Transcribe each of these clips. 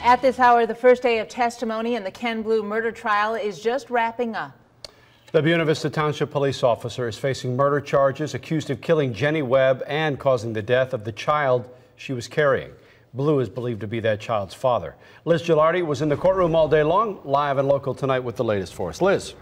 At this hour, the first day of testimony in the Ken Bluew murder trial is just wrapping up. The Buena Vista Township police officer is facing murder charges, accused of killing Jenny Webb and causing the death of the child she was carrying. Bluew is believed to be that child's father. Liz Gilardi was in the courtroom all day long, live and local tonight with the latest for us. Liz.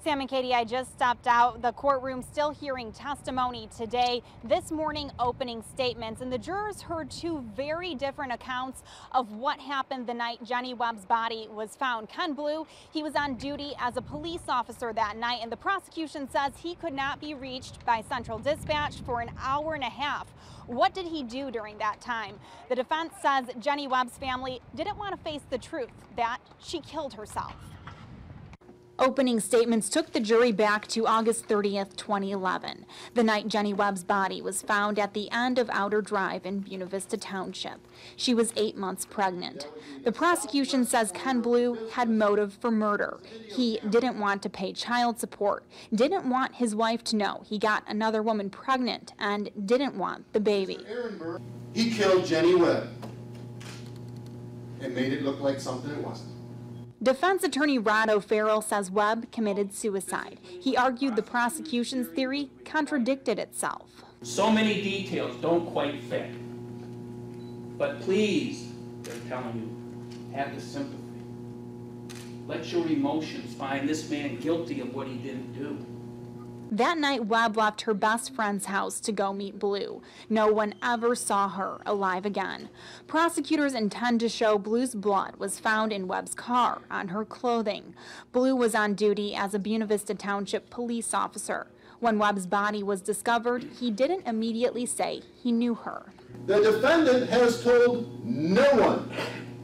Sam and Katie, I just stepped out the courtroom, still hearing testimony today. This morning, opening statements, and the jurors heard two very different accounts of what happened the night Jenny Webb's body was found. Ken Bluew, he was on duty as a police officer that night, and the prosecution says he could not be reached by Central Dispatch for an hour and a half. What did he do during that time? The defense says Jenny Webb's family didn't want to face the truth that she killed herself. Opening statements took the jury back to August 30th, 2011, the night Jenny Webb's body was found at the end of Outer Drive in Buena Vista Township. She was 8 months pregnant. The prosecution says Ken Bluew had motive for murder. He didn't want to pay child support, didn't want his wife to know he got another woman pregnant, and didn't want the baby. He killed Jenny Webb and made it look like something it wasn't. Defense attorney Rod O'Farrell says Webb committed suicide. He argued the prosecution's theory contradicted itself. So many details don't quite fit. But please, they're telling you, have the sympathy. Let your emotions find this man guilty of what he didn't do. That night, Webb left her best friend's house to go meet Bluew. No one ever saw her alive again. Prosecutors intend to show Bluew's blood was found in Webb's car, on her clothing. Bluew was on duty as a Buena Vista Township police officer. When Webb's body was discovered, he didn't immediately say he knew her. The defendant has told no one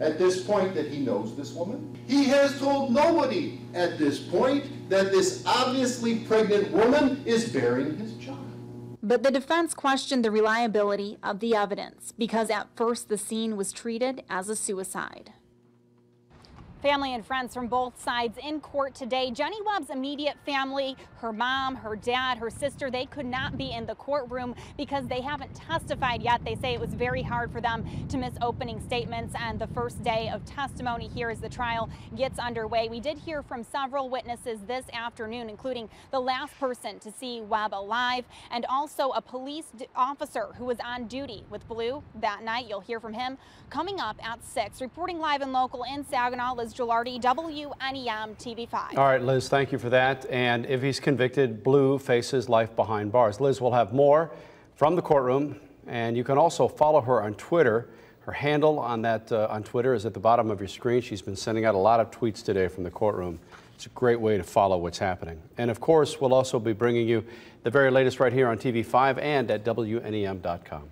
at this point that he knows this woman. He has told nobody at this point that this obviously pregnant woman is bearing his child. But the defense questioned the reliability of the evidence because at first the scene was treated as a suicide. Family and friends from both sides in court today. Jenny Webb's immediate family, her mom, her dad, her sister, they could not be in the courtroom because they haven't testified yet. They say it was very hard for them to miss opening statements and the first day of testimony here as the trial gets underway. We did hear from several witnesses this afternoon, including the last person to see Webb alive and also a police officer who was on duty with Bluew that night. You'll hear from him coming up at 6. Reporting live and local in Saginaw, Liz Gilardi, WNEM TV5. All right, Liz, thank you for that. And if he's convicted, Bluew faces life behind bars. Liz will have more from the courtroom, and you can also follow her on Twitter. Her handle on Twitter is at the bottom of your screen. She's been sending out a lot of tweets today from the courtroom. It's a great way to follow what's happening. And of course, we'll also be bringing you the very latest right here on TV5 and at WNEM.com.